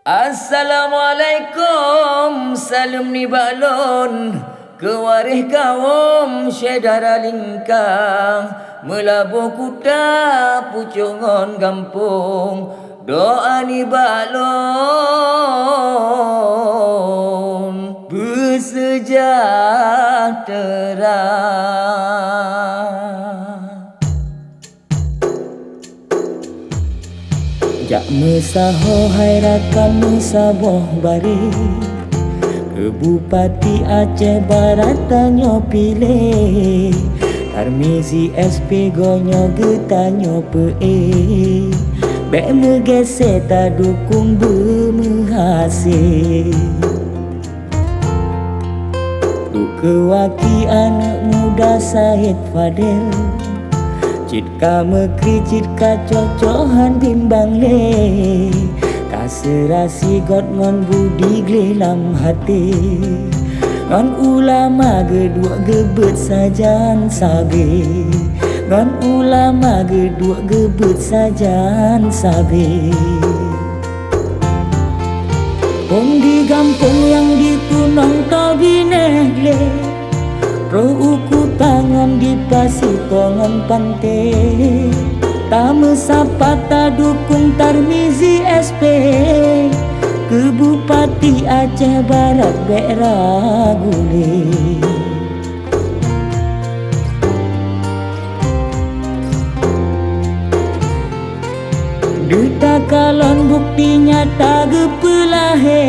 Assalamualaikum, salam ni balon kewarih kaum syedara lingkang melabuh kuda pucungon kampung doa ni balon bersejahtera. Jak mesaho hai rakan mesaboh bari ke Bupati Aceh Barat tanyo pilih Tarmizi SP gonyo getanyo pe Bek megese ta dukung bermenghasil Duk kewaki anak muda Syed Fadel Cit ka mekri cit ka cocohan bimbang le Kaserasi got ngon budi glelam hati Ngon ulama gedua gebet sajan sabe Ngon ulama gedua gebet sajan sabe Pong di kampung yang ditunang tabineh le Roh uku tangan di pasitongan pantai Tamu sapata dukung Tarmizi SP ke Bupati Aceh Barat bek ragule Duta kalon bukti nyata gepelahe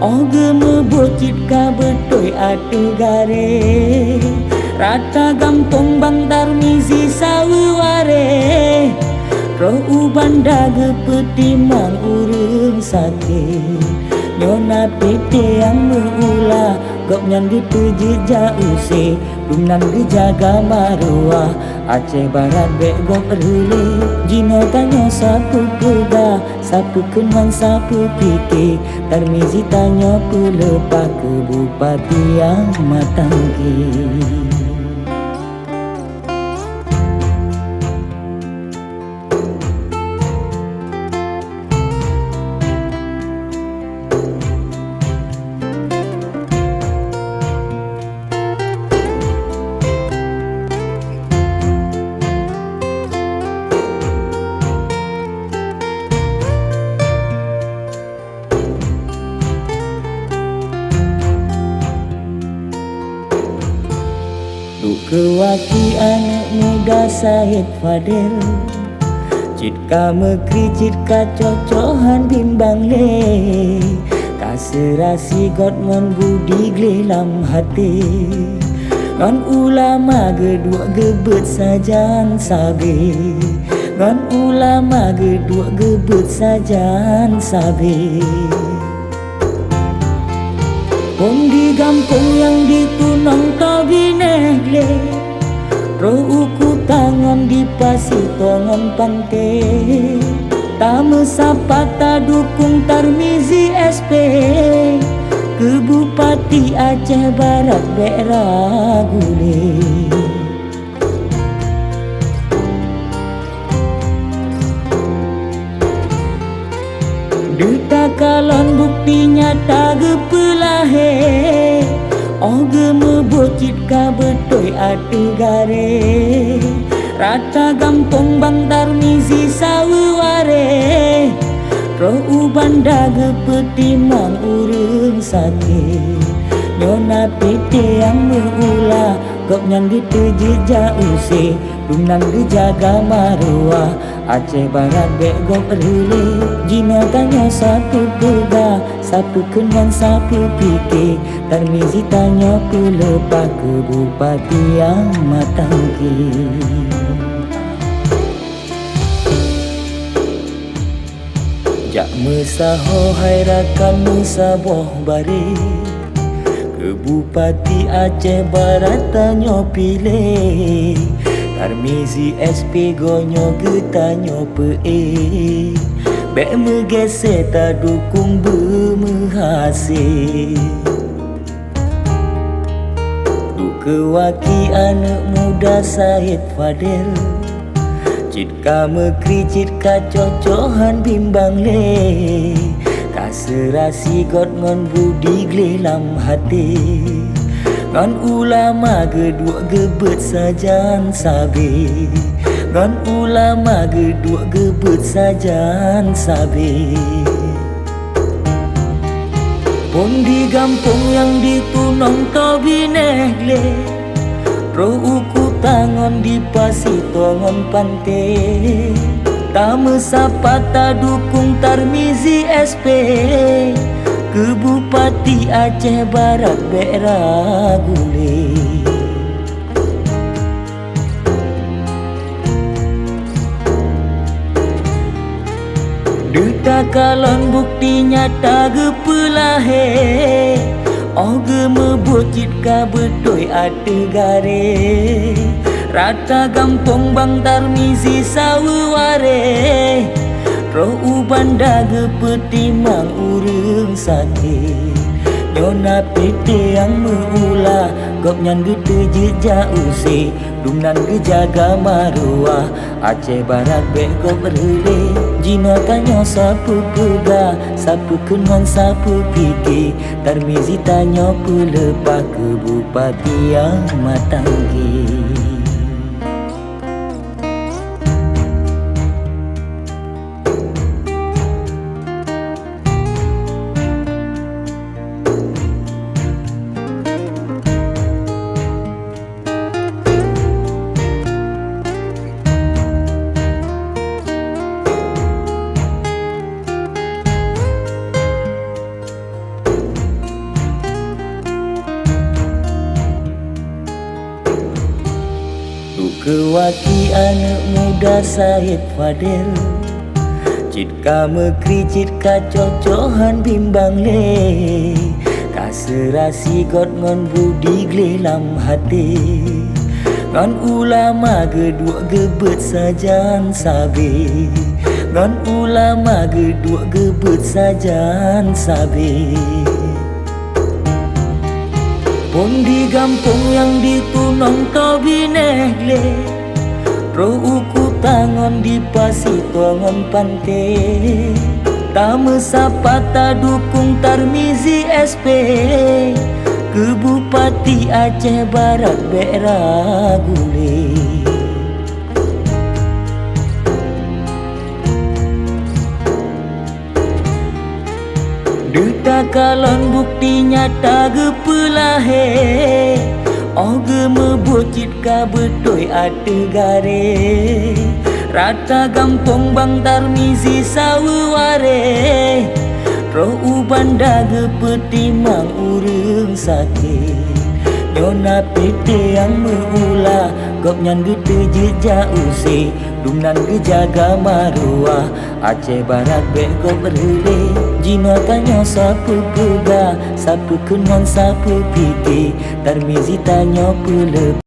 Oh gemebocit ka betoi ate gare Rata gampong bang Tarmizi sawuare Roh ubanda gepetimang urung sate Nyona PT yang meula Gok nyan dituju jause Dumnan dijaga maruah Aceh Barat bek gok rele Jino tanya sapu pega Sapu kenang sapu pike Tarmizi tanya pelepah ke Bupati yang matangki Kewaki anak muda Syed Fadel Cit ka mekri cit ka cocohan bimbang le Kaserasi got ngon budi glelam hati Ngon ulama gedua gebet sajan sabe Ngon ulama gedua gebet sajan sabe Pong di kampung yang ditunang tabineh le Roh uku tangan di pasitongan pantai Tamu sapata dukung Tarmizi SP ke Bupati Aceh Barat bek ragule Duta kalon bukti nyata gepelahe Oh gemebocit ka betoi ate gare Rata gampong bang Tarmizi sawuare Roh ubanda gepetimang urung sate Nyona PT yang meula Gok nyan dituju jause Dumnan dijaga maruah Aceh Barat bek gok rele Jino tanya satu pega Satu kenang sapu pike Tarmizi tanya pelepah ke Bupati yang matangki Jak mesaho hai rakan mesaboh bari ke Bupati Aceh Barat tanyo pilih Tarmizi SP gonyo getanyo pe Bek megese ta dukung bermenghasil Duk kewaki anak muda Syed Fadel Cit ka mekri cit ka cocohan bimbang le, ka serasi got ngon budi glelam hati. Ngon ulama gedua gebet sajan sabe, ngon ulama gedua gebet sajan sabe. Pun di kampung yang ditunong to binehle, ro uku tangon di pasitongon pante. Tame sapata dukung Tarmizi SP, ke Bupati Aceh Barat Bera Gule. Duta kalon bukti nyata gepelahe, oh gemebocit ka betoi ate gare. Rata gampong bang Tarmizi saweware, roh ubanda gepeti mang urang sakit. Nyona pete yang meula, gop nyan gede jejak use, dumnan gejaga maruah. Aceh Barat be gop rele, jino tanya sapu pega, sapu kenon sapu pike. Tarmizi tanya pelepah ke Bupati yang matanggi. Kewaki anak muda Said Fadel, cit ka mekri cit ka cocohan bimbang le, ka serasi got ngon budi glelam hati. Ngon ulama gedua gebet sajan sabe, ngon ulama gedua gebet sajan sabe. Pun di kampung yang ditunong to binehle, ro uku tangon di pasitongon pante. Tame sapata dukung Tarmizi SP, ke Bupati Aceh Barat Bera Gule. Duta kalon bukti nyata gepelahe, oh gemebocit ka betoi ate gare. Rata gampong bang Tarmizi saweware, roh ubanda gepeti mang urang sakit. Nyona pete yang meula, gop nyan gede jejak use, dumnan gejaga maruah. Aceh Barat be gop rele, jino tanya sapu pega, sapu kenon sapu pike. Tarmizi tanya pelepah